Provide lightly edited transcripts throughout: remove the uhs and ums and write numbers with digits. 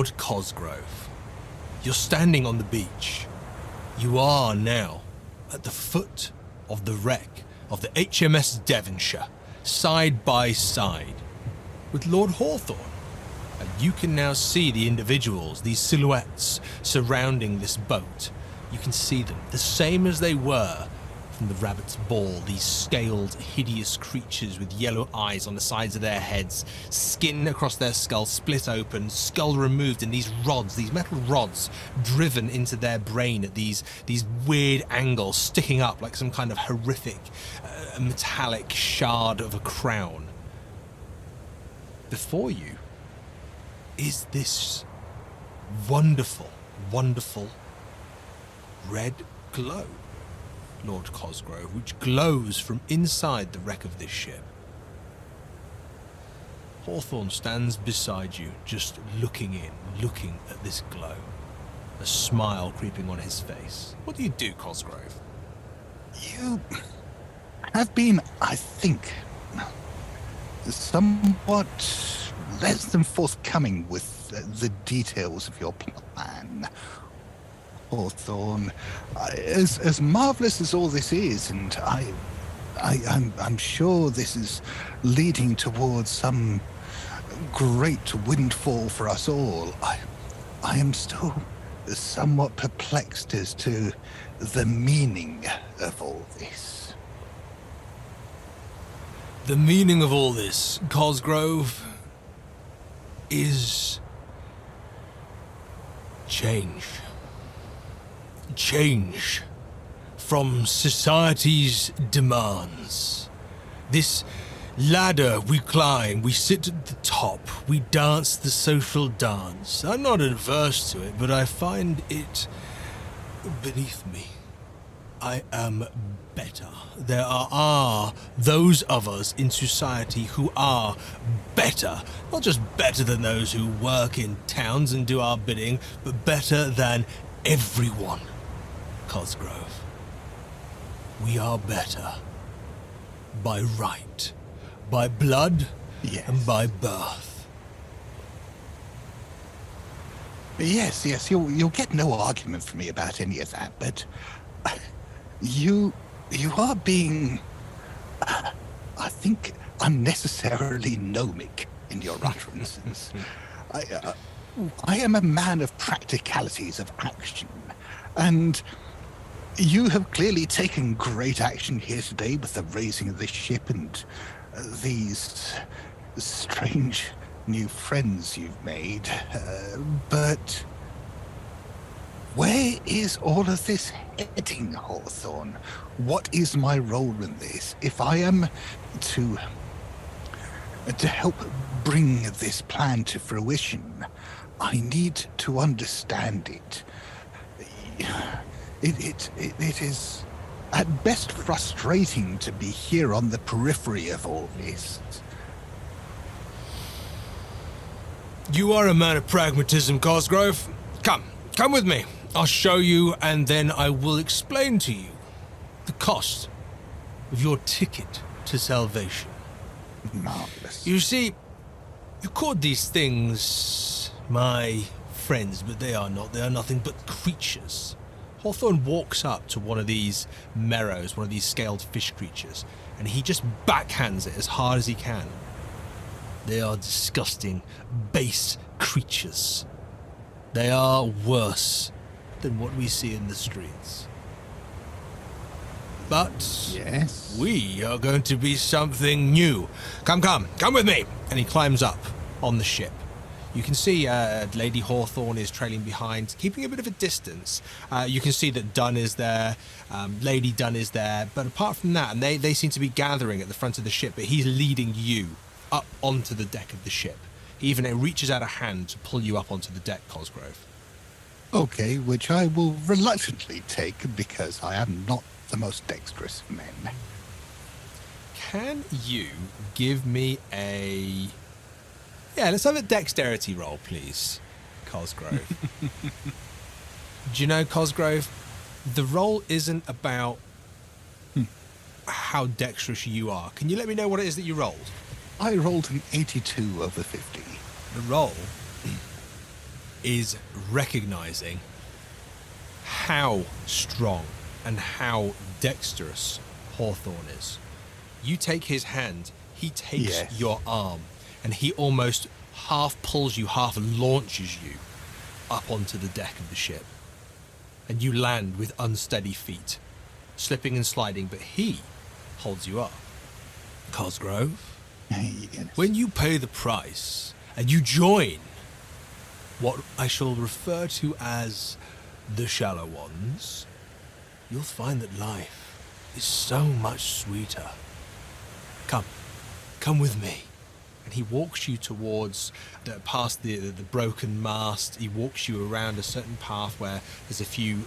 Lord Cosgrove. You're standing on the beach. You are now at the foot of the wreck of the HMS Devonshire, side by side with Lord Hawthorne. And you can now see the individuals, these silhouettes surrounding this boat. You can see them, the same as they were from the Rabbit's Ball, these scaled, hideous creatures with yellow eyes on the sides of their heads, skin across their skull split open, skull removed, and these rods, these metal rods, driven into their brain at these weird angles, sticking up like some kind of horrific metallic shard of a crown. Before you is this wonderful, wonderful red glow, Lord Cosgrove, which glows from inside the wreck of this ship. Hawthorne stands beside you, just looking at this glow, a smile creeping on his face. What do you do, Cosgrove? You have been, I think, somewhat less than forthcoming with the details of your plan. Hawthorne, as marvelous as all this is, and I'm sure this is leading towards some great windfall for us all, I am still somewhat perplexed as to the meaning of all this. The meaning of all this, Cosgrove, is change. Change from society's demands. This ladder we climb, we sit at the top, we dance the social dance. I'm not adverse to it, but I find it beneath me. I am better. There are those of us in society who are better. Not just better than those who work in towns and do our bidding, but better than everyone. Cosgrove, we are better by right, by blood, yes, and by birth. Yes, you'll get no argument from me about any of that, but you are being, I think, unnecessarily gnomic in your utterances. I am a man of practicalities, of action, and you have clearly taken great action here today with the raising of this ship and these strange new friends you've made. But where is all of this heading, Hawthorne? What is my role in this? If I am to help bring this plan to fruition, I need to understand it. It is at best frustrating to be here on the periphery of all this. You are a man of pragmatism, Cosgrove. Come with me. I'll show you, and then I will explain to you the cost of your ticket to salvation. Marvelous. You see, you called these things my friends, but they are not. They are nothing but creatures. Hawthorne walks up to one of these merrows, one of these scaled fish creatures, and he just backhands it as hard as he can. They are disgusting, base creatures. They are worse than what we see in the streets. But yes, we are going to be something new. Come with me. And he climbs up on the ship. You can see Lady Hawthorne is trailing behind, keeping a bit of a distance. You can see that Dunn is there, Lady Dunn is there, but apart from that, and they seem to be gathering at the front of the ship, but he's leading you up onto the deck of the ship. He even reaches out a hand to pull you up onto the deck, Cosgrove. Okay, which I will reluctantly take because I am not the most dexterous of men. Can you give me a... Yeah, let's have a dexterity roll, please, Cosgrove. Do you know, Cosgrove, the roll isn't about how dexterous you are. Can you let me know what it is that you rolled? I rolled an 82 over 50. The roll is recognizing how strong and how dexterous Hawthorne is. You take his hand, he takes your arm, and he almost half pulls you, half launches you up onto the deck of the ship. And you land with unsteady feet, slipping and sliding, but he holds you up. Cosgrove, when you pay the price and you join what I shall refer to as the Shallow Ones, you'll find that life is so much sweeter. Come with me. And he walks you towards, past the broken mast. He walks you around a certain path where there's a few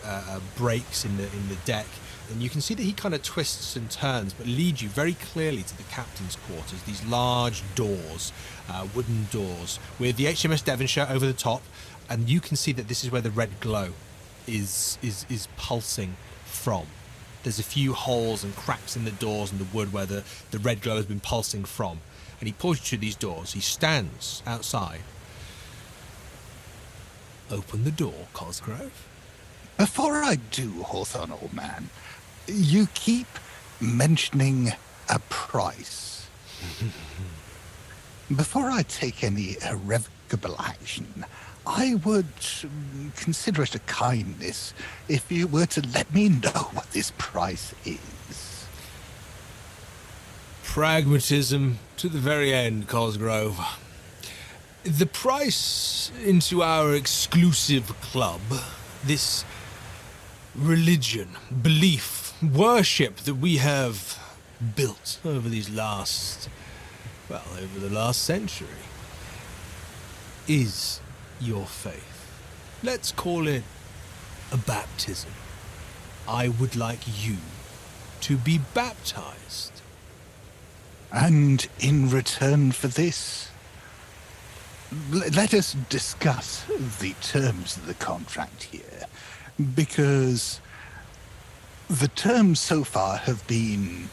breaks in the deck. And you can see that he kind of twists and turns, but leads you very clearly to the captain's quarters. These large doors, wooden doors, with the HMS Devonshire over the top. And you can see that this is where the red glow is pulsing from. There's a few holes and cracks in the doors and the wood where the red glow has been pulsing from. And he pulls you to these doors. He stands outside. Open the door, Cosgrove. Before I do, Hawthorne, old man, you keep mentioning a price. Before I take any irrevocable action, I would consider it a kindness if you were to let me know what this price is. Pragmatism to the very end, Cosgrove. The price into our exclusive club, this religion, belief, worship that we have built over the last century, is your faith. Let's call it a baptism. I would like you to be baptized. And in return for this, let us discuss the terms of the contract here, because the terms so far have been,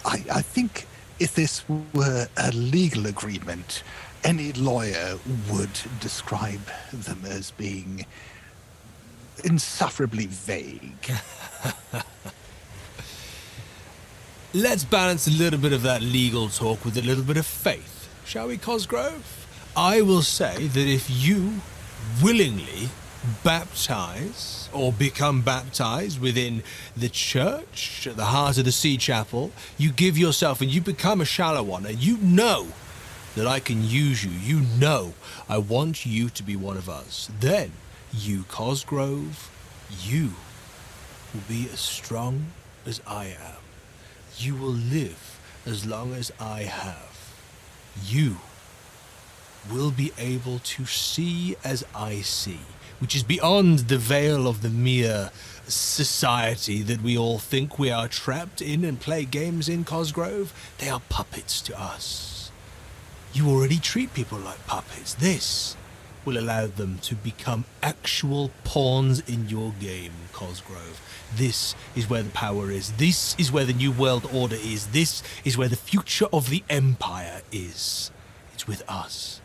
I think if this were a legal agreement, any lawyer would describe them as being insufferably vague. Let's balance a little bit of that legal talk with a little bit of faith, shall we, Cosgrove? I will say that if you willingly baptize or become baptized within the church at the heart of the Sea Chapel, you give yourself and you become a Shallow One, and you know that I can use you. You know I want you to be one of us. Then you, Cosgrove, you will be as strong as I am. You will live as long as I have. You will be able to see as I see, which is beyond the veil of the mere society that we all think we are trapped in and play games in, Cosgrove. They are puppets to us. You already treat people like puppets. This will allow them to become actual pawns in your game, Cosgrove. This is where the power is. This is where the New World Order is. This is where the future of the Empire is. It's with us,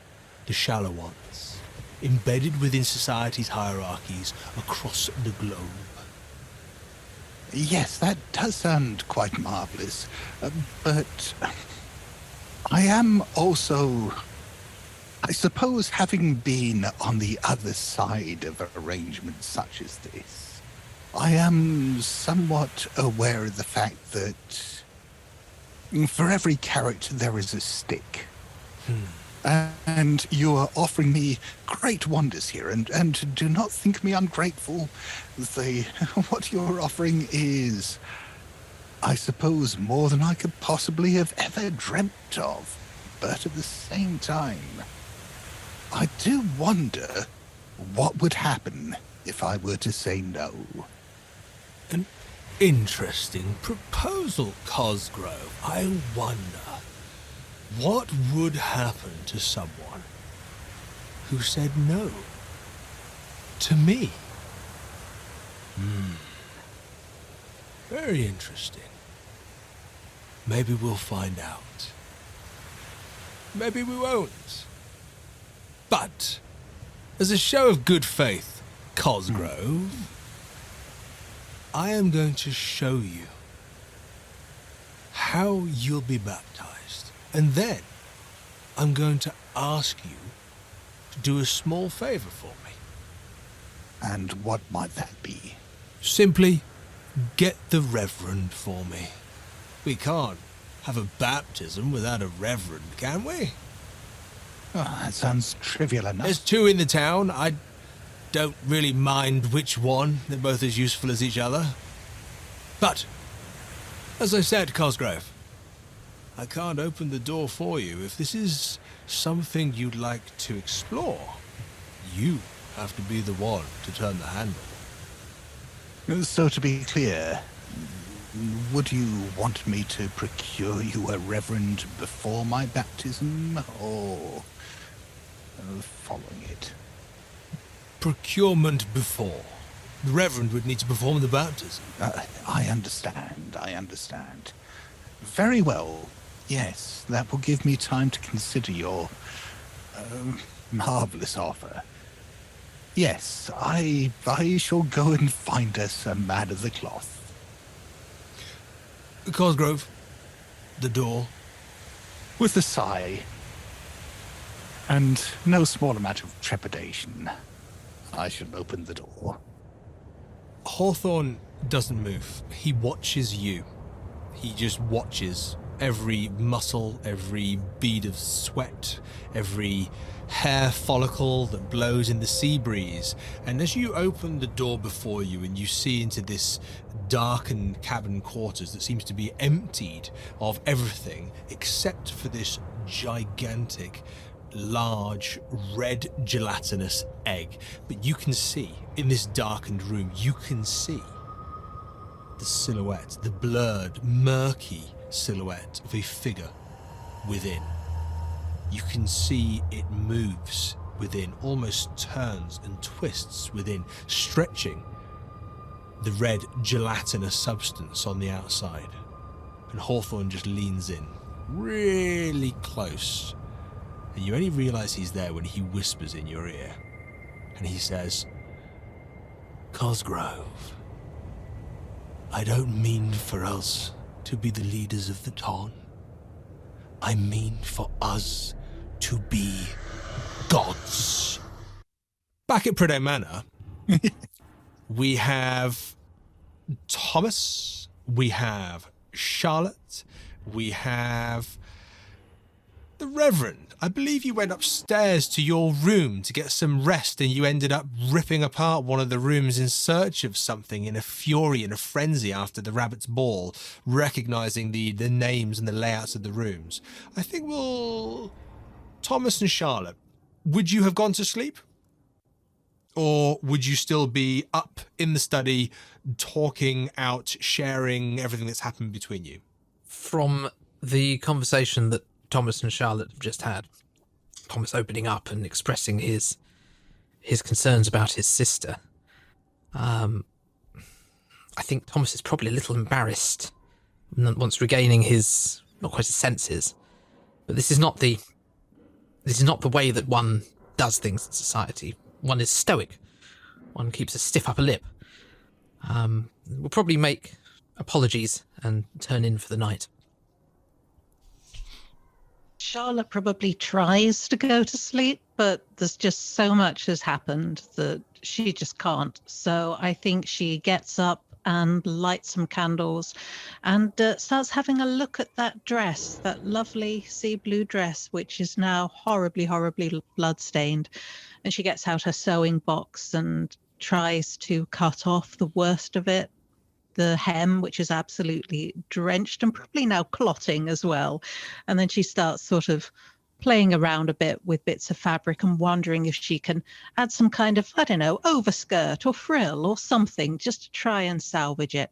the Shallow Ones, embedded within society's hierarchies across the globe. Yes, that does sound quite marvelous, but I am also, I suppose, having been on the other side of arrangements such as this, I am somewhat aware of the fact that for every carrot there is a stick. And you are offering me great wonders here, and do not think me ungrateful. What you're offering is, I suppose, more than I could possibly have ever dreamt of. But at the same time, I do wonder what would happen if I were to say no. An interesting proposal, Cosgrove. I wonder what would happen to someone who said no to me. Very interesting. Maybe we'll find out. Maybe we won't. But As a show of good faith, Cosgrove, I am going to show you how you'll be baptized. And then I'm going to ask you to do a small favor for me. And what might that be? Simply get the Reverend for me. We can't have a baptism without a Reverend, can we? Oh, that sounds trivial enough. There's two in the town. I don't really mind which one. They're both as useful as each other. But, as I said, Cosgrove, I can't open the door for you. If this is something you'd like to explore, you have to be the one to turn the handle. So to be clear, would you want me to procure you a reverend before my baptism, or following it? Procurement before. The Reverend would need to perform the baptism. I understand. Very well. Yes, that will give me time to consider your marvelous offer. Yes, I shall go and find us a man of the cloth. Cosgrove, the door. With a sigh, and no small amount of trepidation, I shall open the door. Hawthorne doesn't move. He watches you. He just watches every muscle, every bead of sweat, every hair follicle that blows in the sea breeze. And as you open the door before you and you see into this darkened cabin quarters that seems to be emptied of everything except for this gigantic, large, red gelatinous egg. But you can see, in this darkened room, you can see the silhouette, the blurred, murky silhouette of a figure within. You can see it moves within, almost turns and twists within, stretching the red gelatinous substance on the outside. And Hawthorne just leans in, really close. And you only realize he's there when he whispers in your ear. And he says, "Cosgrove, I don't mean for us to be the leaders of the Ton. I mean for us to be gods." Back at Prideaux Manor, we have Thomas, we have Charlotte, we have the Reverend. I believe you went upstairs to your room to get some rest and you ended up ripping apart one of the rooms in search of something in a fury and a frenzy after the rabbit's ball, recognizing the names and the layouts of the rooms. I think Thomas and Charlotte, would you have gone to sleep? Or would you still be up in the study, talking out, sharing everything that's happened between you? From the conversation that Thomas and Charlotte have just had, Thomas opening up and expressing his concerns about his sister, I think Thomas is probably a little embarrassed once regaining his, not quite his senses. But this is not the way that one does things in society. One is stoic. One keeps a stiff upper lip. We'll probably make apologies and turn in for the night. Charlotte probably tries to go to sleep, but there's just so much has happened that she just can't. So I think she gets up and lights some candles and starts having a look at that dress, that lovely sea blue dress, which is now horribly, horribly bloodstained. And she gets out her sewing box and tries to cut off the worst of it, the hem, which is absolutely drenched and probably now clotting as well. And then she starts sort of playing around a bit with bits of fabric and wondering if she can add some kind of, I don't know, overskirt or frill or something just to try and salvage it.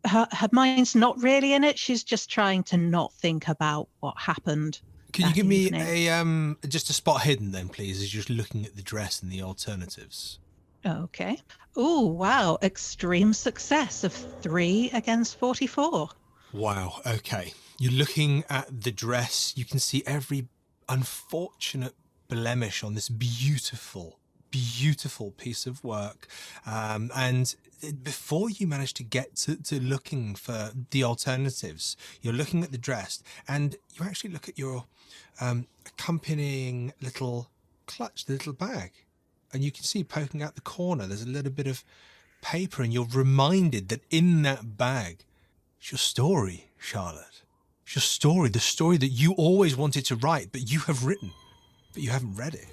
Her mind's not really in it. She's just trying to not think about what happened. Can you give me evening. just a spot hidden then, please, as you're just looking at the dress and the alternatives? Okay. Oh, wow. Extreme success of 3 against 44. Wow. Okay. You're looking at the dress. You can see every unfortunate blemish on this beautiful, beautiful piece of work. And before you manage to get to looking for the alternatives, you're looking at the dress, and you actually look at your accompanying little clutch, the little bag, and you can see poking out the corner, there's a little bit of paper, and you're reminded that in that bag, it's your story, Charlotte. It's your story, the story that you always wanted to write, but you have written, but you haven't read it.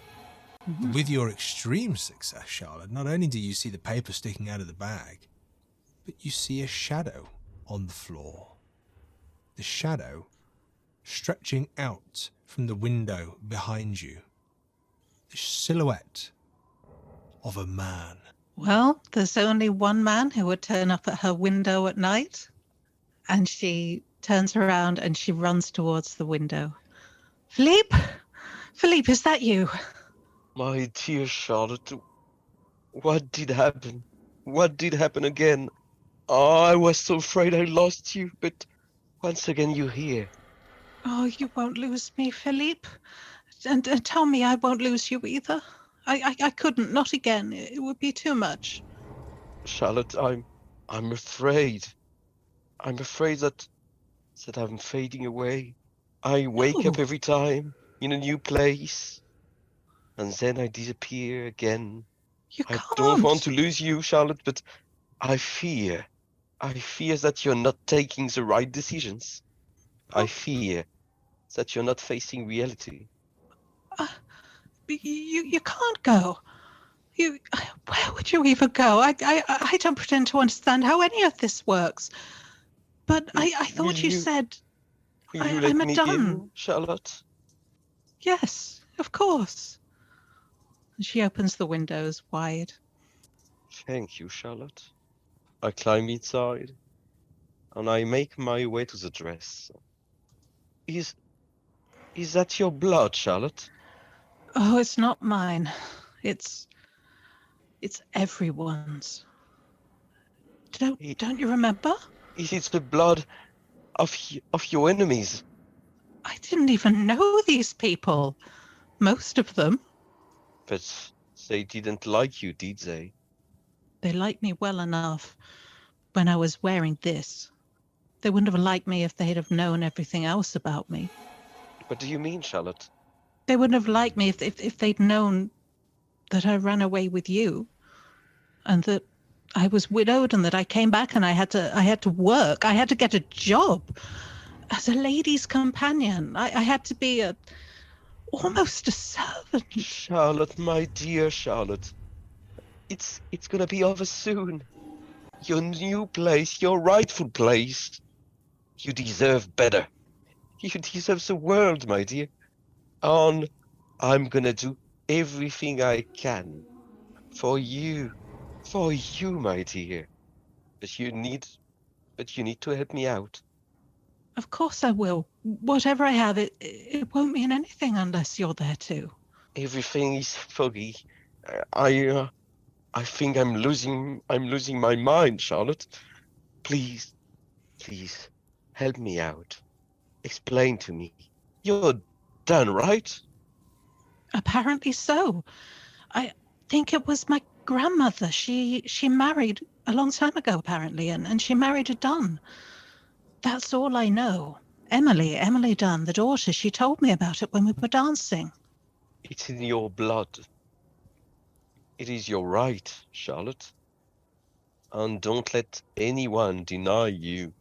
Mm-hmm. With your extreme success, Charlotte, not only do you see the paper sticking out of the bag, but you see a shadow on the floor. The shadow stretching out from the window behind you. The silhouette of a man. Well, there's only one man who would turn up at her window at night. And she turns around and she runs towards the window. Philippe? Philippe, is that you? My dear Charlotte, what did happen? What did happen again? Oh, I was so afraid I lost you, but once again you're here. Oh, you won't lose me, Philippe. And tell me I won't lose you either. I couldn't, not again. It would be too much. Charlotte, I'm afraid. I'm afraid that I'm fading away. I wake up every time in a new place, and then I disappear again. You can't. I don't want to lose you, Charlotte, but I fear that you're not taking the right decisions. I fear that you're not facing reality. You can't go. Where would you even go? I don't pretend to understand how any of this works. But I thought you said Will you let I'm a me dun. in, Charlotte? Yes, of course. And she opens the windows wide. Thank you, Charlotte. I climb inside, and I make my way to the dress. Is that your blood, Charlotte? Oh, it's not mine. It's everyone's. Don't you remember? Is it the blood of your enemies? I didn't even know these people. Most of them. But they didn't like you, did they? They liked me well enough when I was wearing this. They wouldn't have liked me if they'd have known everything else about me. What do you mean, Charlotte? They wouldn't have liked me if they'd known that I ran away with you, and that I was widowed, and that I came back and I had to work. I had to get a job as a lady's companion. I had to be almost a servant. Charlotte, my dear Charlotte, it's gonna be over soon. Your new place, your rightful place. You deserve better. You deserve the world, my dear. And I'm gonna do everything I can for you, my dear. But you need to help me out. Of course I will. Whatever I have, it won't mean anything unless you're there too. Everything is foggy. I think I'm losing my mind, Charlotte. Please, help me out. Explain to me. You're done, right? Apparently so. I think it was my grandmother. She married a long time ago, apparently, and she married a Dunn. That's all I know. Emily Dunn, the daughter, she told me about it when we were dancing. It's in your blood. It is your right, Charlotte. And don't let anyone deny you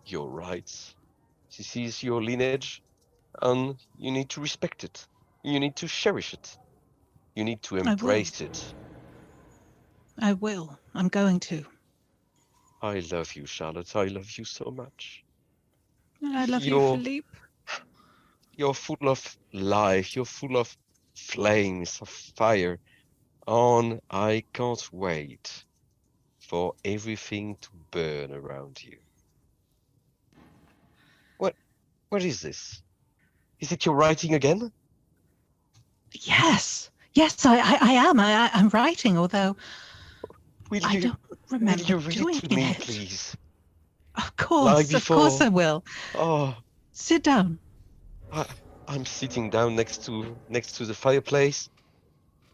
your rights. This is your lineage, and you need to respect it. You need to cherish it. You need to embrace it. I will. I'm going to. I love you, Charlotte. I love you so much. I love you, Philippe. You're full of life. You're full of flames of fire. And I can't wait for everything to burn around you. What is this? Is it your writing again? Yes, I am. I'm writing, although I don't remember will you read doing it to me, it. please? Of course I will. Oh, Sit down. I'm sitting down next to the fireplace,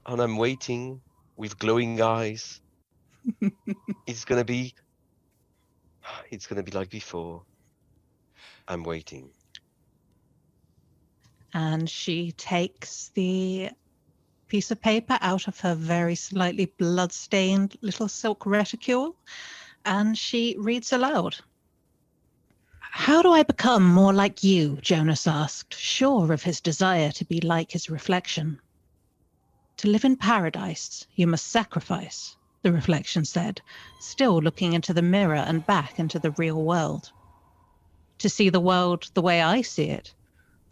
and I'm waiting with glowing eyes. It's gonna be like before. I'm waiting. And she takes the piece of paper out of her very slightly blood-stained little silk reticule, and she reads aloud. How do I become more like you? Jonas asked, sure of his desire to be like his reflection. To live in paradise, you must sacrifice, the reflection said, still looking into the mirror and back into the real world. To see the world the way I see it,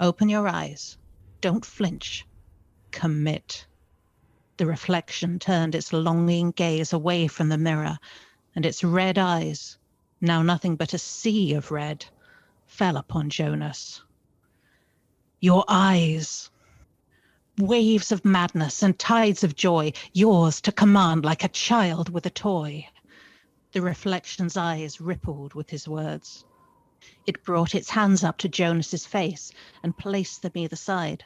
open your eyes. Don't flinch. Commit. The reflection turned its longing gaze away from the mirror, and its red eyes, now nothing but a sea of red, fell upon Jonas. Your eyes. Waves of madness and tides of joy, yours to command like a child with a toy. The reflection's eyes rippled with his words. It brought its hands up to Jonas's face and placed them either side.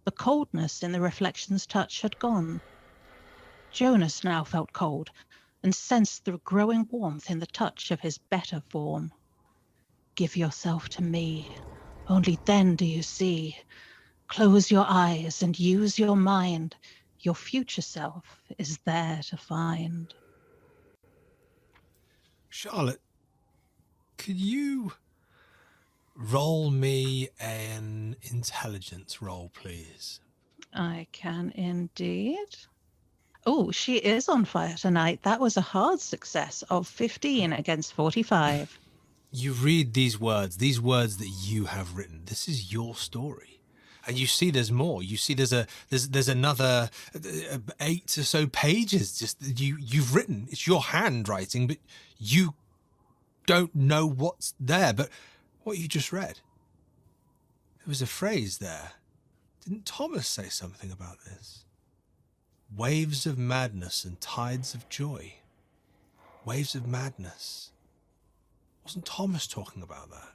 The coldness in the reflection's touch had gone. Jonas now felt cold and sensed the growing warmth in the touch of his better form. Give yourself to me, only then do you see. Close your eyes and use your mind. Your future self is there to find. Charlotte, could you roll me an intelligence roll, please? I can indeed. Oh, she is on fire tonight. That was a hard success of 15 against 45. You read these words that you have written. This is your story. And you see there's more. You see there's another 8 or so pages just you've written. It's your handwriting, but you don't know what's there. But what you just read, there was a phrase there. Didn't Thomas say something about this? Waves of madness and tides of joy. Waves of madness. Wasn't Thomas talking about that?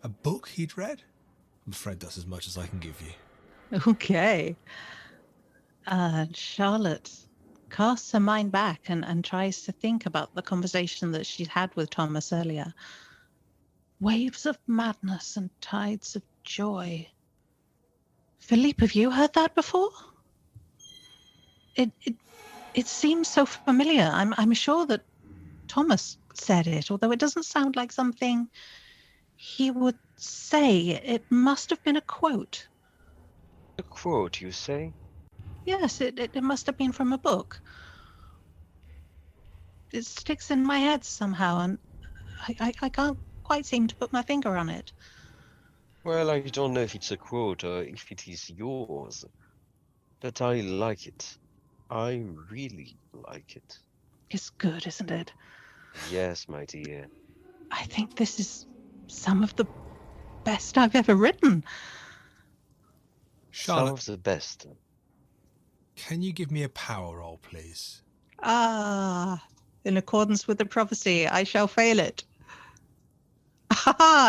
A book he'd read? I'm afraid that's as much as I can give you. Okay. Charlotte casts her mind back and tries to think about the conversation that she had with Thomas earlier. Waves of madness and tides of joy. Philippe, have you heard that before? It seems so familiar. I'm sure that Thomas said it, although it doesn't sound like something he would say. It must have been a quote. A quote, you say? Yes, it must have been from a book. It sticks in my head somehow, and I can't quite seem to put my finger on it. Well, I don't know if it's a quote or if it is yours, but I like it. I really like it. It's good, isn't it? Yes, my dear. I think this is some of the best I've ever written. Charlotte, Some of the best. can you give me a power roll, please? In accordance with the prophecy, I shall fail it.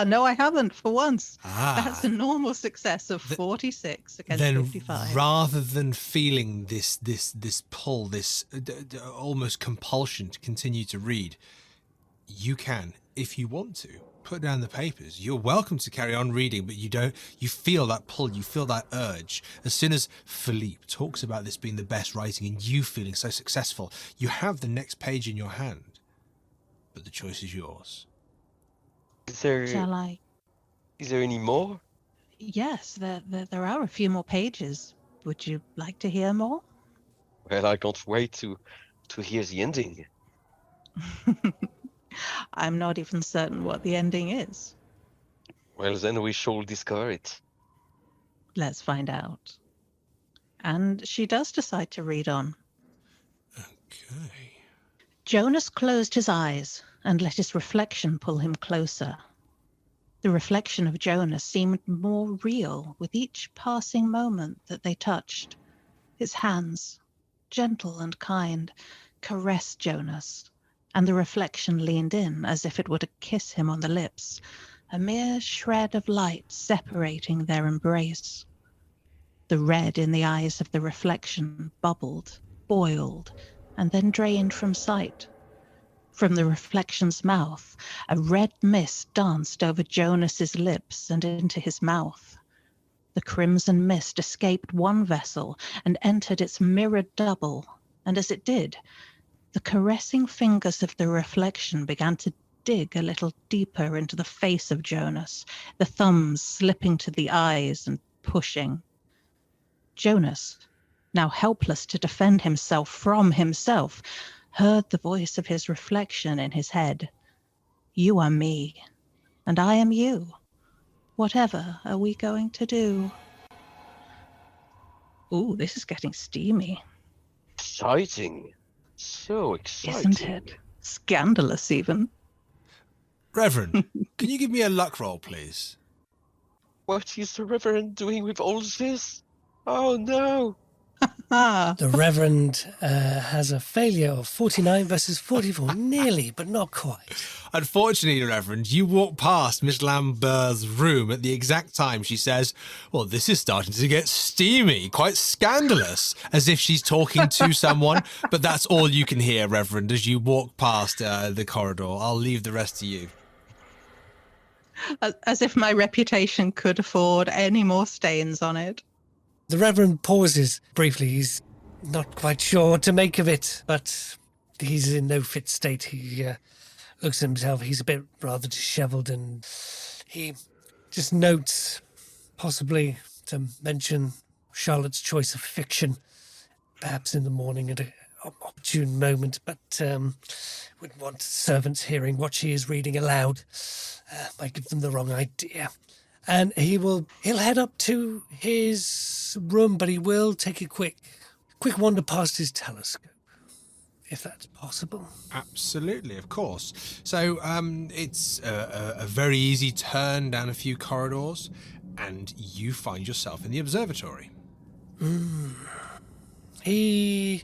No, I haven't for once. That's a normal success of 46 against then 55. Rather than feeling this pull, this almost compulsion to continue to read, you can, if you want to, put down the papers. You're welcome to carry on reading, but you feel that pull, you feel that urge. As soon as Philippe talks about this being the best writing and you feeling so successful, you have the next page in your hand, but the choice is yours. Shall I? Is there any more? Yes, there are a few more pages. Would you like to hear more? Well, I can't wait to hear the ending. I'm not even certain what the ending is. Well, then we shall discover it. Let's find out. And she does decide to read on. Okay. Jonas closed his eyes and let his reflection pull him closer. The reflection of Jonas seemed more real with each passing moment that they touched. Its hands, gentle and kind, caressed Jonas, and the reflection leaned in as if it were to kiss him on the lips, a mere shred of light separating their embrace. The red in the eyes of the reflection bubbled boiled, and then drained from sight. From the reflection's mouth, a red mist danced over Jonas's lips and into his mouth. The crimson mist escaped one vessel and entered its mirrored double, and as it did, the caressing fingers of the reflection began to dig a little deeper into the face of Jonas, the thumbs slipping to the eyes and pushing. Jonas, now helpless to defend himself from himself, heard the voice of his reflection in his head. You are me, and I am you. Whatever are we going to do? Ooh, this is getting steamy. Exciting. So exciting. Isn't it? Scandalous, even. Reverend, can you give me a luck roll, please? What is the Reverend doing with all this? Oh no! The Reverend has a failure of 49 versus 44. Nearly, but not quite. Unfortunately, Reverend, you walk past Miss Lambert's room at the exact time she says, well, this is starting to get steamy, quite scandalous, as if she's talking to someone. But that's all you can hear, Reverend, as you walk past the corridor. I'll leave the rest to you. As if my reputation could afford any more stains on it. The Reverend pauses briefly. He's not quite sure what to make of it, but he's in no fit state. He looks at himself. He's a bit rather dishevelled, and he just notes, possibly to mention Charlotte's choice of fiction, perhaps in the morning at an opportune moment, but wouldn't want servants hearing what she is reading aloud. Might give them the wrong idea. And he'll head up to his room, but he will take a quick wander past his telescope, if that's possible. Absolutely, of course. So it's a very easy turn down a few corridors, and you find yourself in the observatory. He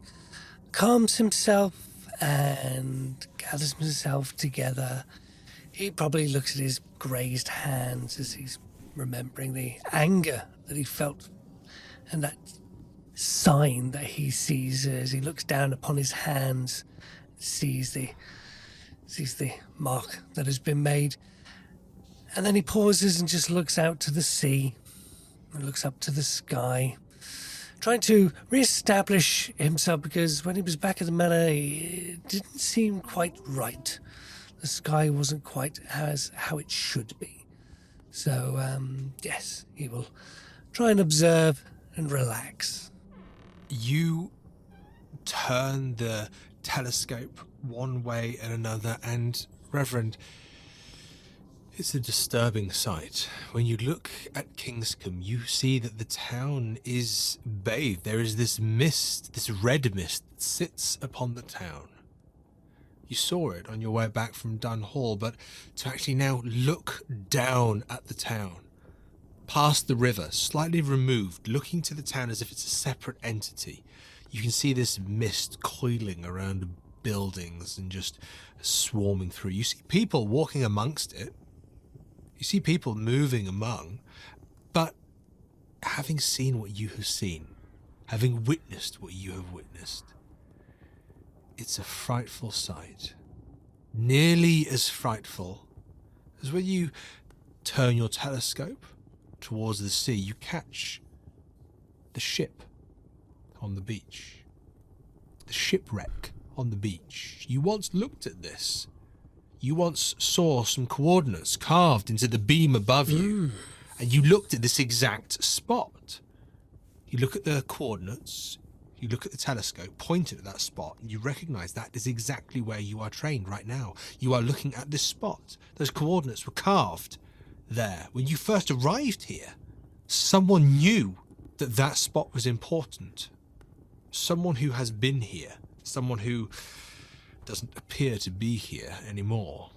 calms himself and gathers himself together. He probably looks at his grazed hands as he's remembering the anger that he felt and that sign that he sees as he looks down upon his hands, sees the mark that has been made. And then he pauses and just looks out to the sea and looks up to the sky, trying to re-establish himself, because when he was back at the manor, it didn't seem quite right. The sky wasn't quite how it should be. So, yes, he will try and observe and relax. You turn the telescope one way and another, and, Reverend, it's a disturbing sight. When you look at Kingscombe, you see that the town is bathed. There is this mist, this red mist, that sits upon the town. You saw it on your way back from Dun Hall, but to actually now look down at the town, past the river, slightly removed, looking to the town as if it's a separate entity, you can see this mist coiling around buildings and just swarming through. You see people walking amongst it. You see people moving among, but having seen what you have seen, having witnessed what you have witnessed, it's a frightful sight. Nearly as frightful as when you turn your telescope towards the sea, you catch the ship on the beach. The shipwreck on the beach. You once looked at this. You once saw some coordinates carved into the beam above you, and you looked at this exact spot. You look at the coordinates, you look at the telescope, pointed at that spot, and you recognize that is exactly where you are trained right now. You are looking at this spot. Those coordinates were carved there. When you first arrived here, someone knew that that spot was important. Someone who has been here. Someone who doesn't appear to be here anymore.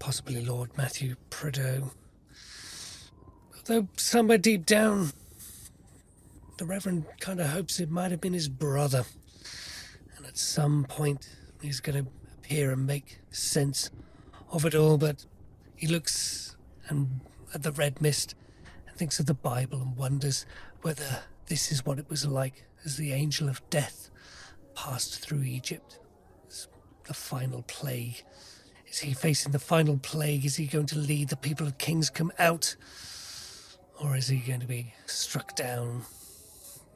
Possibly Lord Matthew Prideaux. Although somewhere deep down, the Reverend kind of hopes it might have been his brother. And at some point, he's going to appear and make sense of it all. But he looks at the red mist and thinks of the Bible and wonders whether this is what it was like as the angel of death passed through Egypt. It's the final plague. Is he facing the final plague? Is he going to lead the people of Kingscombe out? Or is he going to be struck down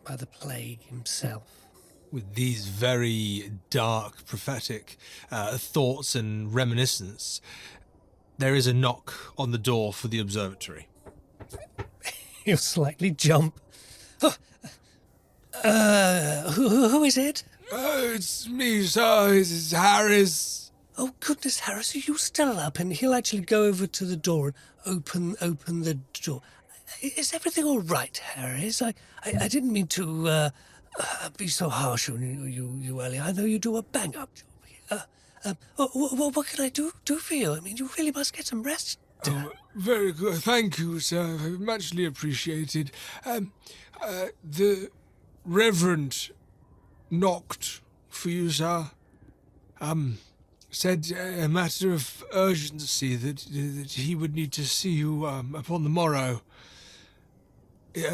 by the plague himself? With these very dark, prophetic thoughts and reminiscence, there is a knock on the door for the observatory. He'll slightly jump. Who is it? It's me, sir. It's Harris. Oh, goodness, Harris, are you still up? And he'll actually go over to the door and open the door. Is everything all right, Harris? I didn't mean to be so harsh on you earlier. I know you do a bang-up job here. What can I do for you? I mean, you really must get some rest. Oh, very good. Thank you, sir. Muchly appreciated. The Reverend knocked for you, sir. Said a matter of urgency that he would need to see you upon the morrow.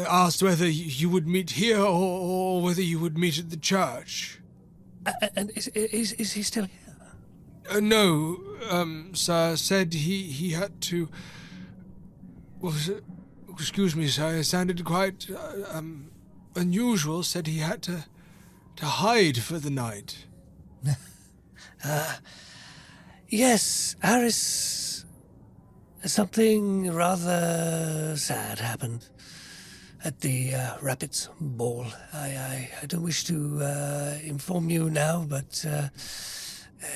Asked whether you would meet here or whether you would meet at the church. And is he still here? No, sir. Said he had to. Well, excuse me, sir. It sounded quite unusual. Said he had to hide for the night. Yes, Harris. Something rather sad happened at the Rapids Ball. I don't wish to inform you now, but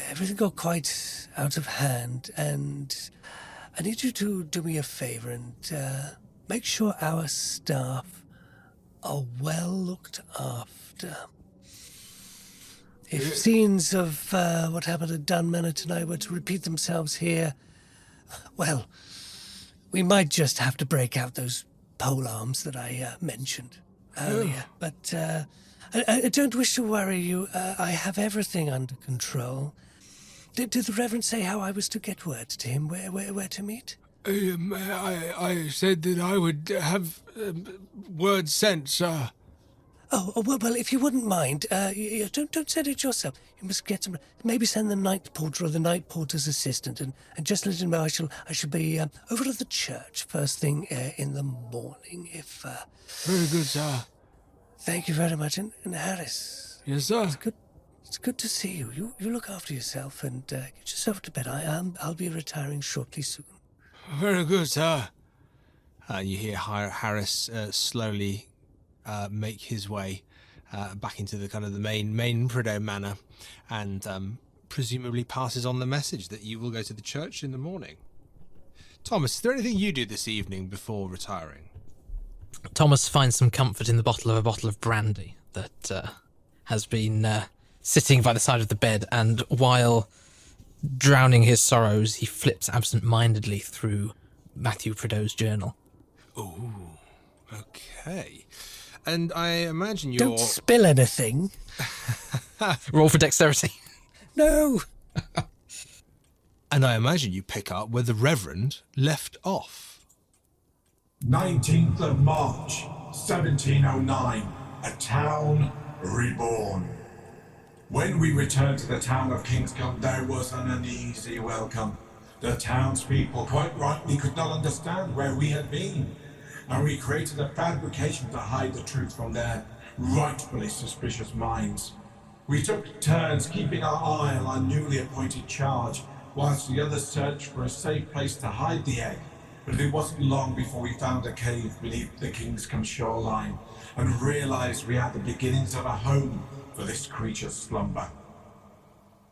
everything got quite out of hand, and I need you to do me a favor and make sure our staff are well looked after. If scenes of what happened at Dunmanor tonight were to repeat themselves here, well, we might just have to break out those pole arms that I mentioned earlier. But I don't wish to worry you. I have everything under control. Did the Reverend say how I was to get word to him, where to meet? I said that I would have word sent, sir. Oh, well, if you wouldn't mind, don't send it yourself. You must get some. Maybe send the night porter or the night porter's assistant, and just let him know I shall be over at the church first thing in the morning. If Very good, sir. Thank you very much, and Harris. Yes, sir. It's good to see you. You look after yourself and get yourself to bed. I'll be retiring shortly soon. Very good, sir. You hear Harris slowly make his way back into the kind of the main Prideaux manor, and presumably passes on the message that you will go to the church in the morning. Thomas, is there anything you do this evening before retiring? Thomas finds some comfort in a bottle of brandy that has been sitting by the side of the bed, and while drowning his sorrows, he flips absent-mindedly through Matthew Prideaux's journal. Ooh, okay. And I imagine you're... Don't spill anything. Roll for dexterity. No. And I imagine you pick up where the Reverend left off. 19th of March, 1709, a town reborn. When we returned to the town of Kingscombe, there was an uneasy welcome. The townspeople quite rightly could not understand where we had been, and we created a fabrication to hide the truth from their rightfully suspicious minds. We took turns keeping our eye on our newly appointed charge, whilst the others searched for a safe place to hide the egg. But it wasn't long before we found a cave beneath the Kingscombe shoreline, and realized we had the beginnings of a home for this creature's slumber.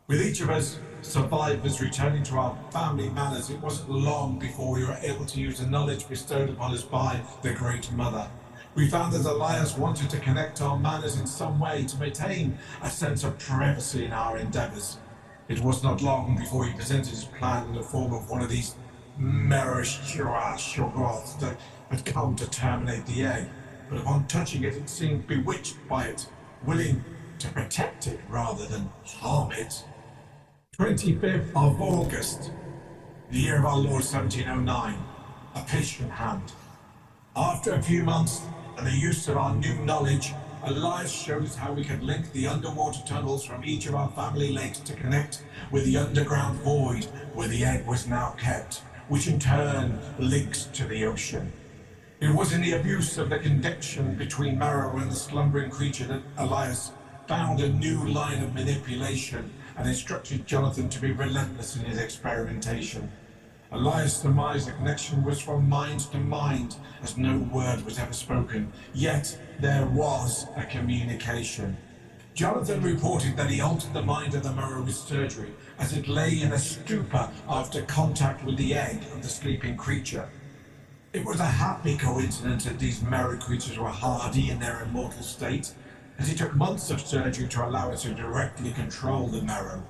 With each of us survivors returning to our family manners, it wasn't long before we were able to use the knowledge bestowed upon us by the Great Mother. We found that Elias wanted to connect our manners in some way to maintain a sense of privacy in our endeavors. It was not long before he presented his plan in the form of one of these mirrorish shoggoths that had come to terminate the egg, but upon touching it, it seemed bewitched by it, willing to protect it rather than harm it. 25th of August, the year of our Lord 1709, a patient hand. After a few months and the use of our new knowledge, Elias showed us how we could link the underwater tunnels from each of our family lakes to connect with the underground void where the egg was now kept, which in turn links to the ocean. It was in the abuse of the connection between Marrow and the slumbering creature that Elias found a new line of manipulation and instructed Jonathan to be relentless in his experimentation. Elias surmised the connection was from mind to mind, as no word was ever spoken, yet there was a communication. Jonathan reported that he altered the mind of the Marrow with surgery, as it lay in a stupor after contact with the egg of the sleeping creature. It was a happy coincidence that these Marrow creatures were hardy in their immortal state, as it took months of surgery to allow us to directly control the Marrow.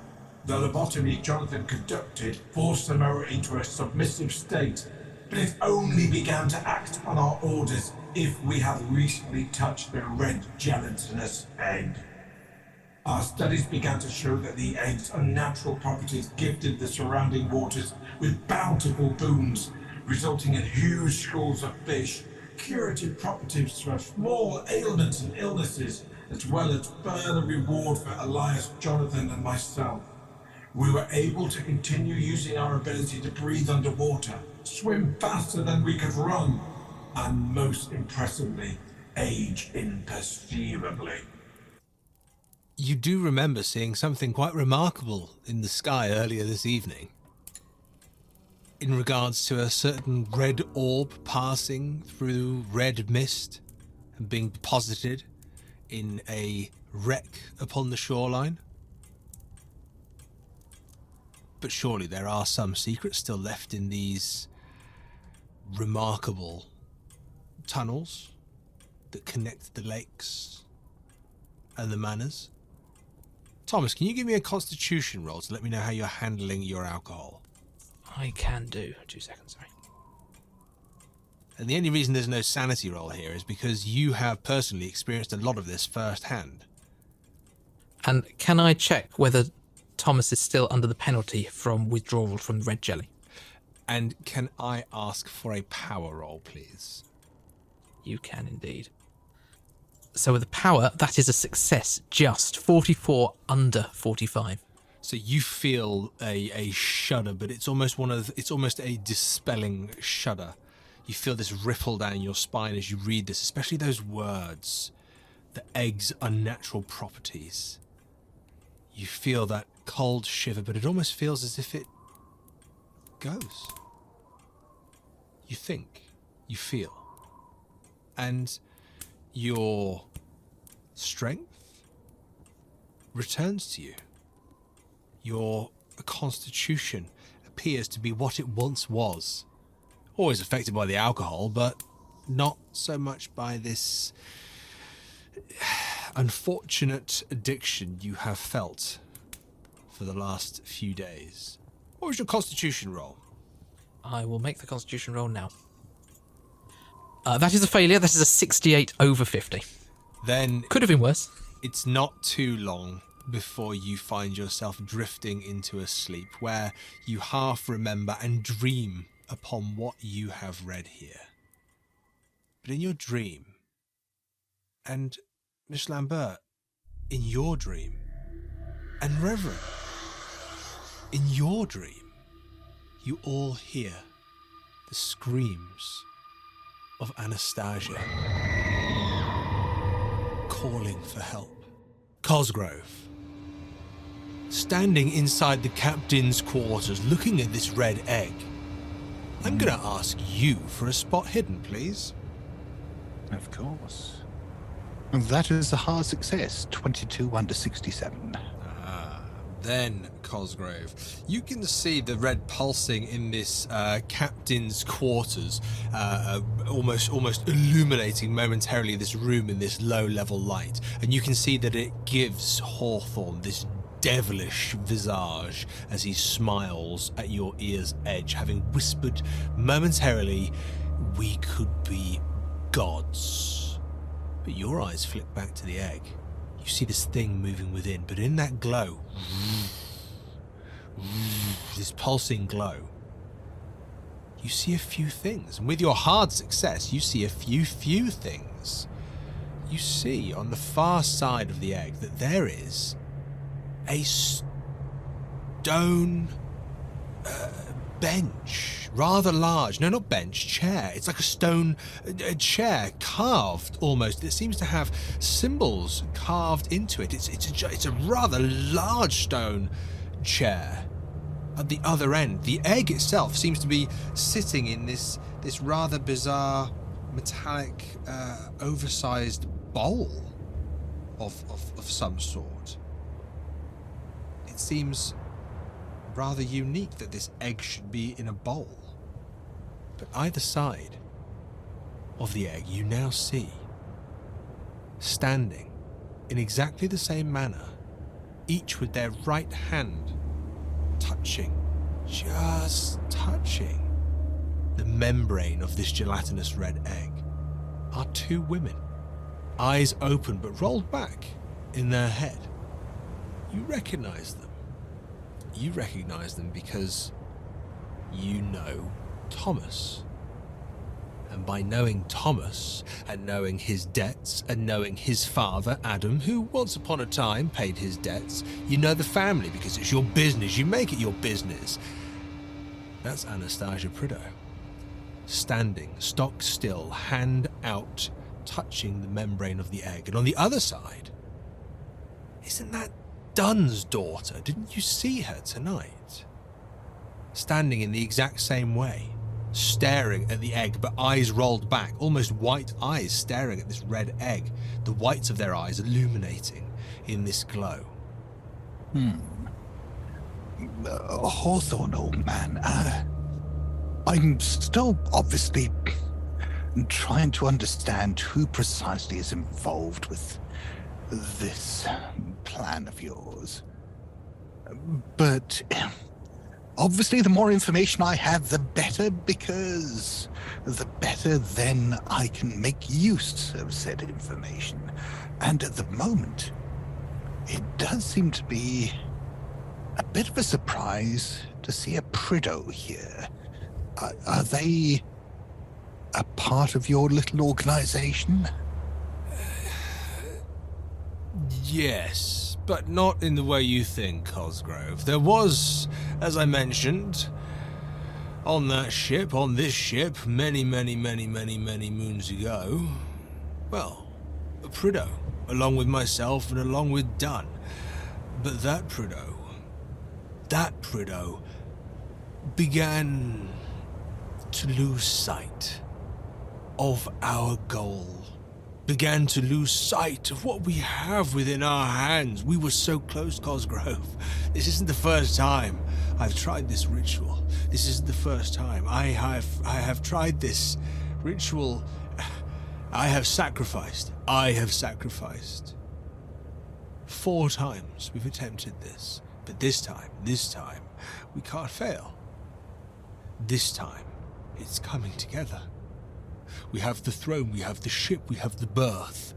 The lobotomy Jonathan conducted forced the Marrow into a submissive state, but it only began to act on our orders if we had recently touched the red gelatinous egg. Our studies began to show that the egg's unnatural properties gifted the surrounding waters with bountiful boons, resulting in huge schools of fish, curative properties for small ailments and illnesses, as well as further reward for Elias, Jonathan, and myself. We were able to continue using our ability to breathe underwater, swim faster than we could run, and most impressively, age imperceivably. You do remember seeing something quite remarkable in the sky earlier this evening, in regards to a certain red orb passing through red mist and being deposited in a wreck upon the shoreline. But surely there are some secrets still left in these remarkable tunnels that connect the lakes and the manors. Thomas, can you give me a constitution roll to let me know how you're handling your alcohol? I can do. 2 seconds, sorry. And the only reason there's no sanity roll here is because you have personally experienced a lot of this firsthand. And can I check whether Thomas is still under the penalty from withdrawal from the red jelly? And can I ask for a power roll, please? You can indeed. So with the power, that is a success. Just 44 under 45. So you feel a shudder, but it's almost a dispelling shudder. You feel this ripple down your spine as you read this, especially those words, the egg's unnatural properties. You feel that cold shiver, but it almost feels as if it goes. You think, you feel, and your strength returns to you. Your constitution appears to be what it once was. Always affected by the alcohol, but not so much by this unfortunate addiction you have felt for the last few days. What was your constitution roll? I will make the constitution roll now. That is a failure. That is a 68 over 50. Then could have been worse. It's not too long before you find yourself drifting into a sleep where you half remember and dream upon what you have read here. But in your dream, and Miss Lambert, in your dream, and Reverend, in your dream, you all hear the screams of Anastasia calling for help. Cosgrove, standing inside the captain's quarters looking at this red egg. I'm going to ask you for a spot hidden, please. Of course. That is a hard success, 22 under 67. Then, Cosgrove, you can see the red pulsing in this captain's quarters, almost illuminating momentarily this room in this low-level light. And you can see that it gives Hawthorne this devilish visage as he smiles at your ear's edge, having whispered momentarily, "We could be gods." But your eyes flick back to the egg. You see this thing moving within, but in that glow, this pulsing glow, you see a few things. And with your hard success, you see a few things. you see on the far side of the egg that there is a stone bench, rather large. No, not bench, chair. It's like a stone chair, carved almost. It seems to have symbols carved into it. It's a rather large stone chair. At the other end, the egg itself seems to be sitting in this rather bizarre metallic, oversized bowl of some sort. It seems rather unique that this egg should be in a bowl. But either side of the egg you now see, standing in exactly the same manner, each with their right hand just touching the membrane of this gelatinous red egg, are two women, eyes open but rolled back in their head. You recognize them. You recognize them because you know Thomas. And by knowing Thomas, and knowing his debts, and knowing his father, Adam, who once upon a time paid his debts, you know the family because it's your business. You make it your business. That's Anastasia Prideaux, standing stock still, hand out, touching the membrane of the egg. And on the other side, isn't that Dunn's daughter? Didn't you see her tonight? Standing in the exact same way, staring at the egg, but eyes rolled back, almost white eyes staring at this red egg, the whites of their eyes illuminating in this glow. Hawthorne, old man, I'm still obviously trying to understand who precisely is involved with this plan of yours. But obviously the more information I have, the better, because the better then I can make use of said information. And at the moment, it does seem to be a bit of a surprise to see a Prideaux here. Are they a part of your little organization? Yes, but not in the way you think, Cosgrove. There was, as I mentioned, on this ship, many moons ago, well, a Prideaux, along with myself and along with Dunn. But that Prideaux began to lose sight of our goal, began to lose sight of what we have within our hands. We were so close, Cosgrove. This isn't the first time I've tried this ritual. This isn't the first time I have tried this ritual. I have sacrificed. 4 times we've attempted this. But this time, we can't fail. This time, it's coming together. We have the throne, we have the ship, we have the birth.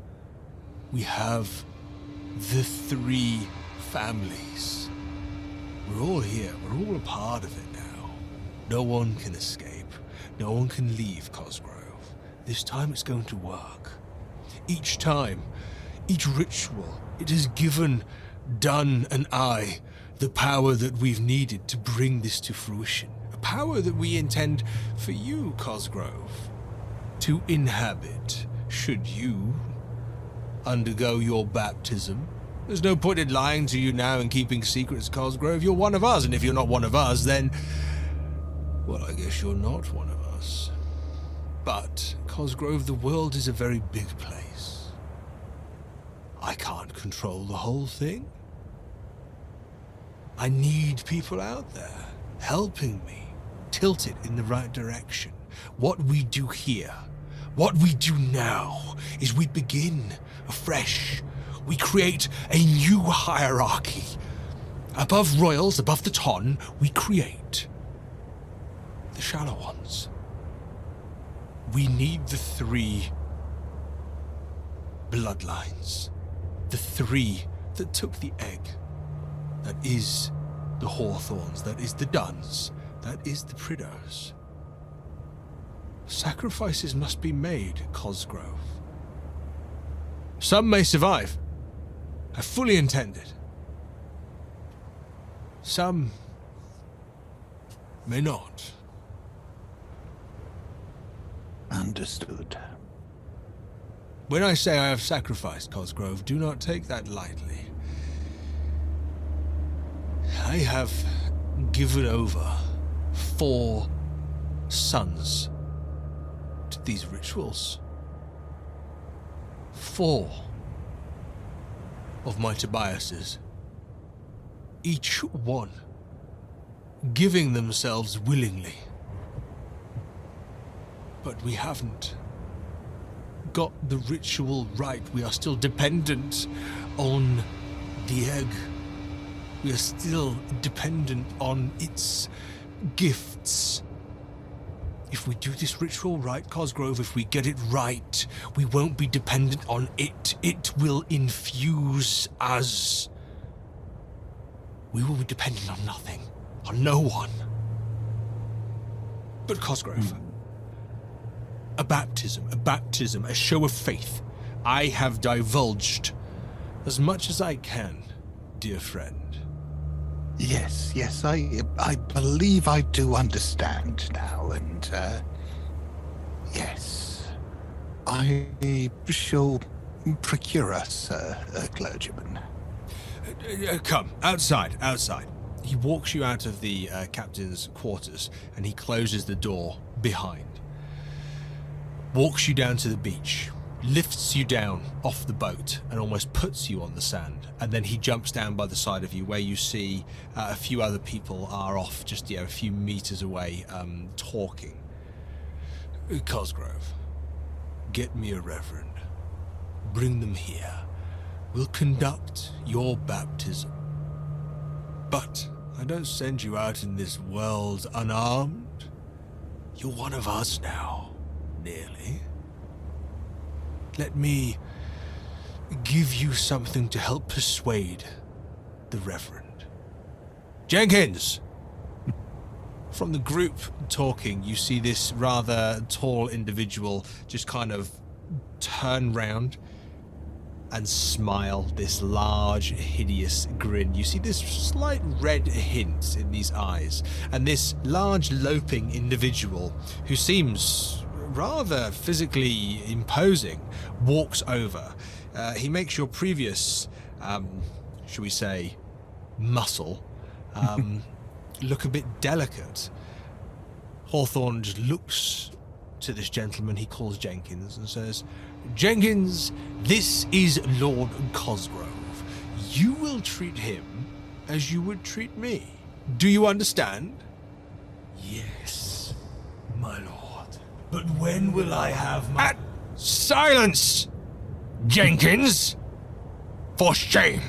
We have the 3 families. We're all here, we're all a part of it now. No one can escape, no one can leave Cosgrove. This time it's going to work. Each time, each ritual, it has given Dunn and I the power that we've needed to bring this to fruition. A power that we intend for you, Cosgrove, to inhabit, should you undergo your baptism. There's no point in lying to you now and keeping secrets, Cosgrove. You're one of us, and if you're not one of us, then, well, I guess you're not one of us. But, Cosgrove, the world is a very big place. I can't control the whole thing. I need people out there helping me tilt it in the right direction. What we do here, what we do now, is we begin afresh. We create a new hierarchy. Above royals, above the ton, we create the shallow ones. We need the 3 bloodlines. The 3 that took the egg. That is the Hawthornes, that is the Dunns, that is the Prideaux. Sacrifices must be made, Cosgrove. Some may survive. I fully intended. Some may not. Understood. When I say I have sacrificed Cosgrove, do not take that lightly. I have given over 4 sons to these rituals. 4 of my Tobiases. Each one giving themselves willingly. But we haven't got the ritual right. We are still dependent on the egg. We are still dependent on its gifts. If we do this ritual right, Cosgrove, if we get it right, we won't be dependent on it. It will infuse us. We will be dependent on nothing, on no one. But Cosgrove, a baptism, a show of faith. I have divulged as much as I can, dear friend. Yes, I believe I do understand now, and, yes. I shall procure us a clergyman. Come, outside. He walks you out of the captain's quarters, and he closes the door behind. Walks you down to the beach, lifts you down off the boat, and almost puts you on the sand. And then he jumps down by the side of you, where you see a few other people are off just a few meters away, talking. Cosgrove, get me a reverend. Bring them here. We'll conduct your baptism. But I don't send you out in this world unarmed. You're one of us now, nearly. Let me give you something to help persuade the Reverend. Jenkins! From the group talking, you see this rather tall individual just kind of turn round and smile, this large, hideous grin. You see this slight red hint in these eyes, and this large, loping individual, who seems rather physically imposing, walks over. He makes your previous, shall we say, muscle, look a bit delicate. Hawthorne just looks to this gentleman he calls Jenkins and says, Jenkins, this is Lord Cosgrove. You will treat him as you would treat me. Do you understand? Yes, my lord. But when will I have my... Silence! Jenkins! For shame!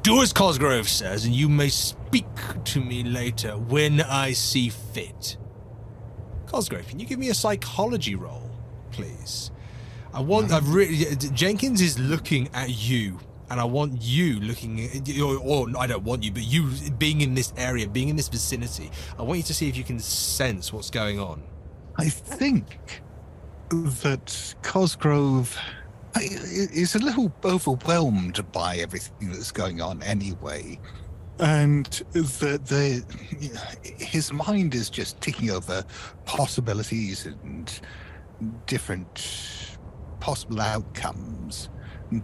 Do as Cosgrove says, and you may speak to me later when I see fit. Cosgrove, can you give me a psychology roll, please? Jenkins is looking at you, and I want you looking at, or I don't want you, but you being in this area, being in this vicinity. I want you to see if you can sense what's going on. I think that Cosgrove is a little overwhelmed by everything that's going on anyway. And his mind is just ticking over possibilities and different possible outcomes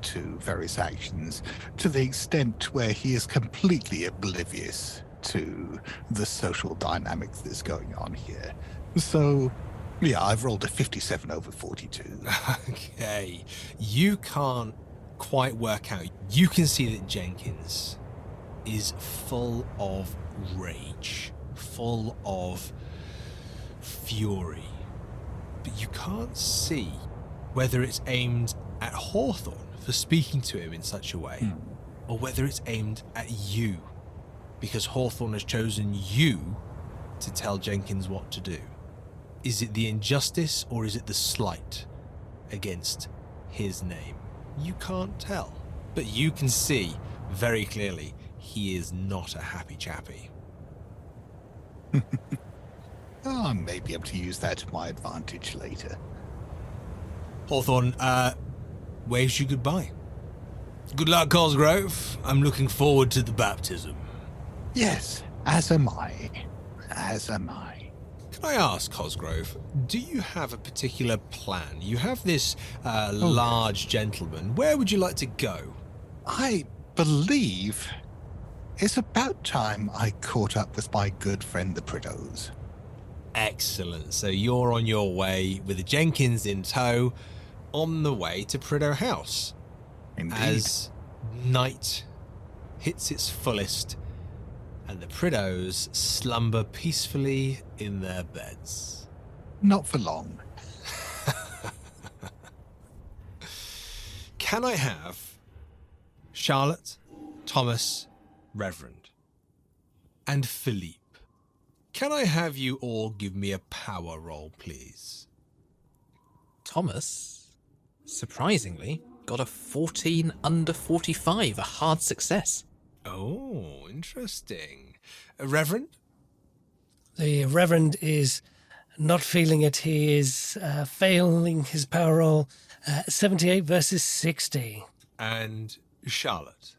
to various actions, to the extent where he is completely oblivious to the social dynamic that's going on here. So, yeah, I've rolled a 57 over 42. Okay. You can't quite work out. You can see that Jenkins is full of rage, full of fury. But you can't see whether it's aimed at Hawthorne for speaking to him in such a way, or whether it's aimed at you, because Hawthorne has chosen you to tell Jenkins what to do. Is it the injustice, or is it the slight against his name? You can't tell, but you can see very clearly he is not a happy chappy. I may be able to use that to my advantage later. Hawthorne, waves you goodbye. Good luck, Cosgrove. I'm looking forward to the baptism. Yes, as am I. As am I. Can I ask, Cosgrove, do you have a particular plan? You have this large gentleman. Where would you like to go? I believe it's about time I caught up with my good friend the Prideaux. Excellent. So you're on your way with the Jenkins in tow on the way to Prideaux House. Indeed. As night hits its fullest and the Prideaux slumber peacefully in their beds. Not for long. Can I have Charlotte, Thomas, Reverend, and Philippe? Can I have you all give me a power roll, please? Thomas, surprisingly, got a 14 under 45, a hard success. Oh, interesting. Reverend? The Reverend is not feeling it. He is failing his power roll. 78 versus 60. And Charlotte?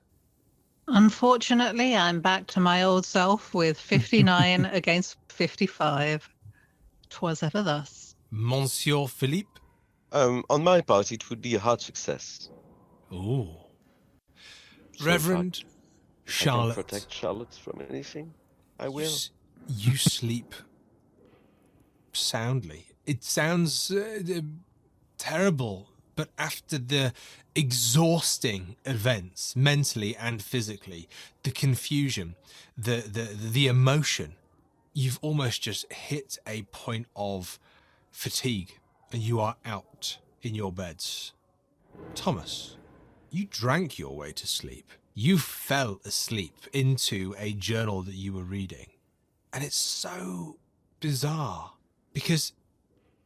Unfortunately, I'm back to my old self with 59 against 55. 'Twas ever thus. Monsieur Philippe? On my part, it would be a hard success. Ooh. So Reverend if I Charlotte. can protect Charlotte from anything, I will. You sleep soundly. It sounds terrible, but after the exhausting events, mentally and physically, the confusion, the emotion, you've almost just hit a point of fatigue, and you are out in your beds. Thomas, you drank your way to sleep. You fell asleep into a journal that you were reading. And it's so bizarre because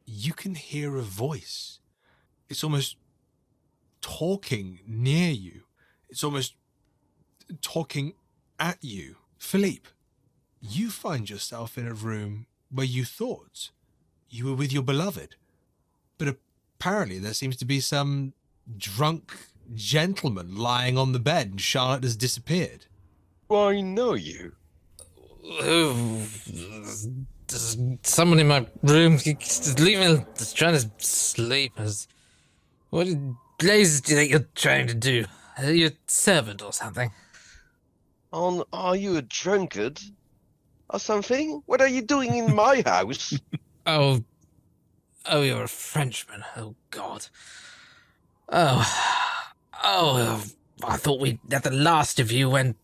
you can hear a voice. It's almost talking near you. It's almost talking at you. Philippe, you find yourself in a room where you thought you were with your beloved. But apparently there seems to be some drunk gentleman lying on the bed and Charlotte has disappeared. Well, I know you. Oh, there's someone in my room. Just leave me. Just trying to sleep. What blazes do you think you're trying to do? Are you a servant or something? Are you a drunkard? Or something? What are you doing in my house? Oh, you're a Frenchman. Oh, God. I thought we had the last of you when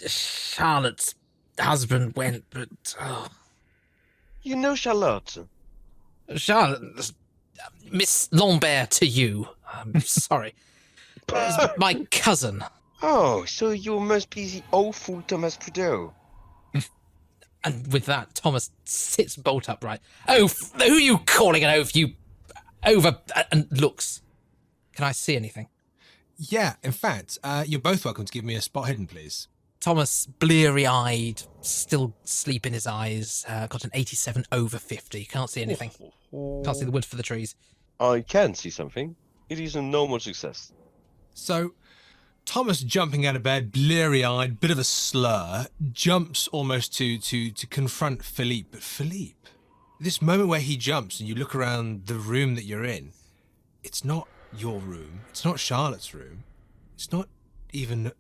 Charlotte's husband went, but You know Charlotte. Charlotte, Miss Lambert to you. I'm sorry. It's my cousin. Oh, so you must be the awful Thomas Prideaux. And with that, Thomas sits bolt upright. Oaf! Who are you calling an oaf, you over... and looks. Can I see anything? Yeah, in fact, you're both welcome to give me a spot hidden, please. Thomas, bleary-eyed, still sleep in his eyes, got an 87 over 50. Can't see anything. Can't see the wood for the trees. I can see something. It is a normal success. So, Thomas jumping out of bed, bleary-eyed, bit of a slur, jumps almost to confront Philippe. But Philippe, this moment where he jumps and you look around the room that you're in, it's not your room. It's not Charlotte's room. It's not even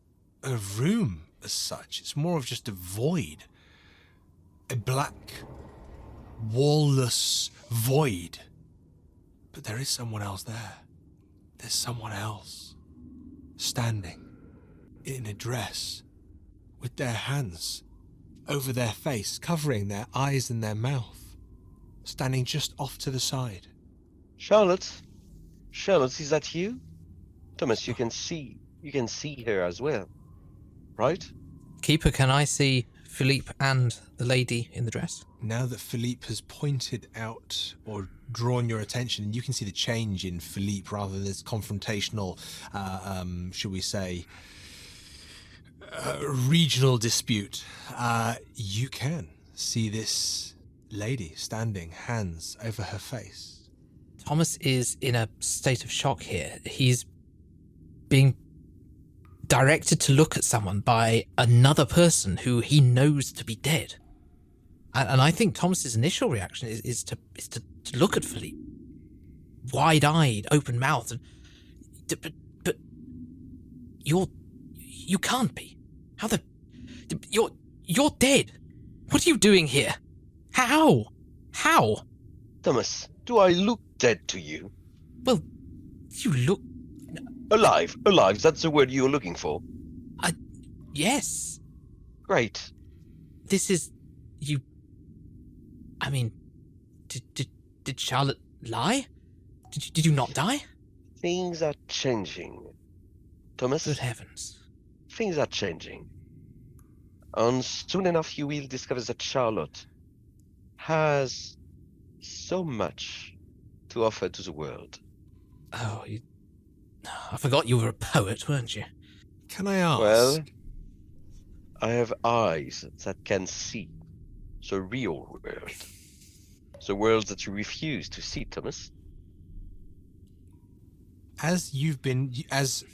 a room as such. It's more of just a void. A black, wall-less void. But there is someone else there. There's someone else. Standing in a dress with their hands over their face, covering their eyes and their mouth. Standing just off to the side. Charlotte? Charlotte, is that you? Thomas, you can see her as well, right? Keeper, can I see Philippe and the lady in the dress? Now that Philippe has pointed out or drawn your attention, you can see the change in Philippe rather than this confrontational, shall we say, regional dispute. You can see this lady standing, hands over her face. Thomas is in a state of shock here. He's being directed to look at someone by another person who he knows to be dead. And I think Thomas's initial reaction is to look at Philippe, wide-eyed, open-mouthed, but you can't be. You're dead. What are you doing here? How? Thomas, do I look dead to you? Well, you look... Alive, that's the word you're looking for. Yes. Great. This is... you... I mean, did Charlotte lie? Did you not die? Things are changing. Thomas? Good heavens. Things are changing. And soon enough you will discover that Charlotte has so much to offer to the world. Oh, I forgot you were a poet, weren't you? Can I ask? Well, I have eyes that can see the real world. The world that you refuse to see, Thomas. As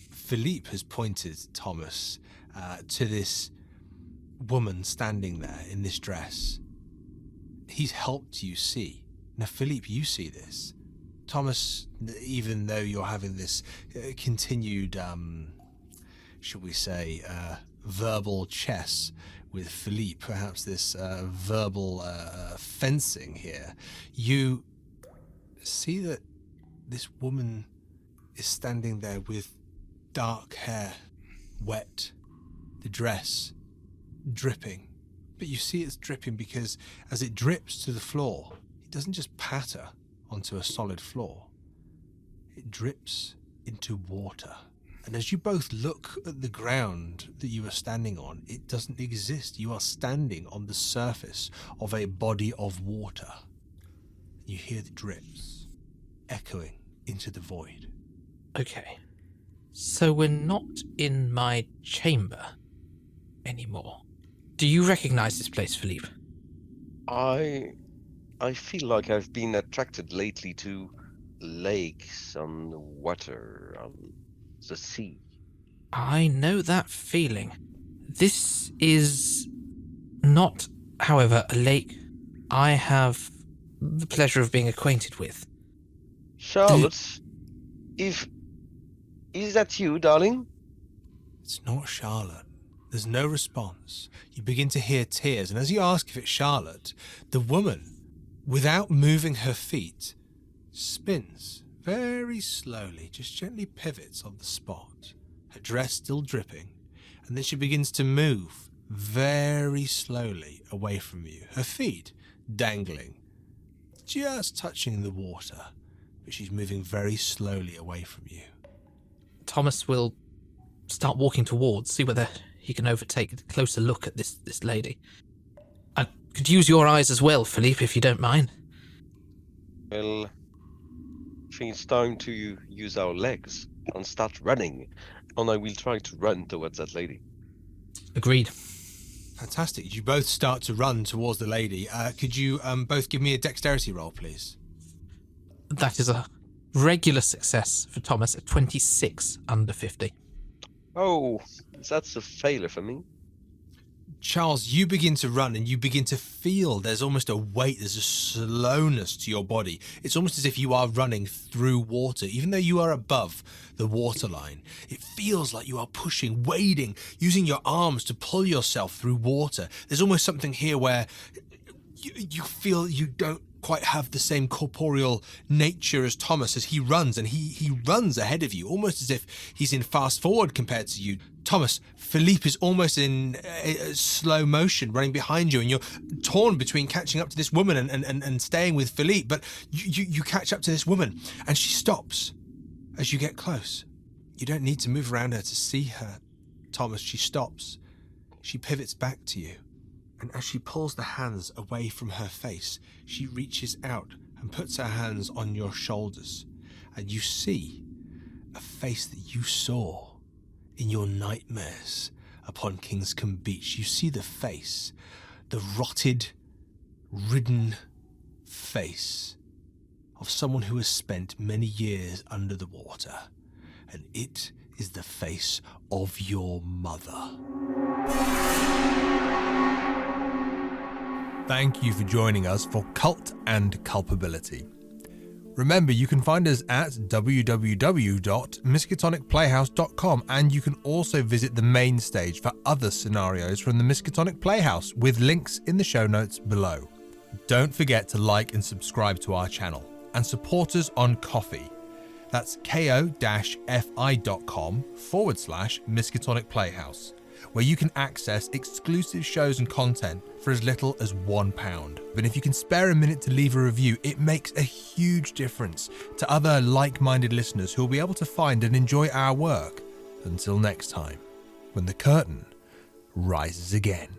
Philippe has pointed, Thomas, to this woman standing there in this dress, he's helped you see. Now, Philippe, you see this. Thomas, even though you're having this continued, shall we say, verbal chess with Philippe, perhaps this verbal fencing here, you see that this woman is standing there with dark hair, wet, the dress dripping. But you see it's dripping because as it drips to the floor, it doesn't just patter onto a solid floor. It drips into water. And as you both look at the ground that you are standing on, it doesn't exist. You are standing on the surface of a body of water. You hear the drips echoing into the void. Okay. So we're not in my chamber anymore. Do you recognize this place, Philippe? I feel like I've been attracted lately to lakes on the water, on the sea. I know that feeling. This is not, however, a lake I have the pleasure of being acquainted with. Charlotte, is that you, darling? It's not Charlotte. There's no response. You begin to hear tears, and as you ask if it's Charlotte, the woman, without moving her feet, spins very slowly, just gently pivots on the spot, her dress still dripping, and then she begins to move very slowly away from you, her feet dangling, just touching the water, but she's moving very slowly away from you. Thomas will start walking towards, see whether he can overtake a closer look at this lady. I could use your eyes as well, Philippe, if you don't mind. Well, I think it's time to use our legs and start running, and I will try to run towards that lady. Agreed. Fantastic. You both start to run towards the lady. Could you both give me a dexterity roll, please? That is a regular success for Thomas at 26 under 50. Oh, that's a failure for me. Charles, you begin to run and you begin to feel there's almost a weight, there's a slowness to your body. It's almost as if you are running through water, even though you are above the waterline. It feels like you are pushing, wading, using your arms to pull yourself through water. There's almost something here where you feel you don't quite have the same corporeal nature as Thomas as he runs, and he runs ahead of you, almost as if he's in fast forward compared to you. Thomas, Philippe is almost in slow motion running behind you, and you're torn between catching up to this woman and staying with Philippe, but you catch up to this woman and she stops as you get close. You don't need to move around her to see her, Thomas. She stops. She pivots back to you. And as she pulls the hands away from her face, she reaches out and puts her hands on your shoulders. And you see a face that you saw in your nightmares upon Kingscombe Beach. You see the face, the rotted, ridden face of someone who has spent many years under the water. And it is the face of your mother. Thank you for joining us for Cult and Culpability. Remember, you can find us at www.miskatonicplayhouse.com, and you can also visit the main stage for other scenarios from the Miskatonic Playhouse with links in the show notes below. Don't forget to like and subscribe to our channel and support us on Ko-fi. That's ko-fi.com/Miskatonic Playhouse, where you can access exclusive shows and content for as little as £1. But if you can spare a minute to leave a review, it makes a huge difference to other like-minded listeners who will be able to find and enjoy our work. Until next time, when the curtain rises again.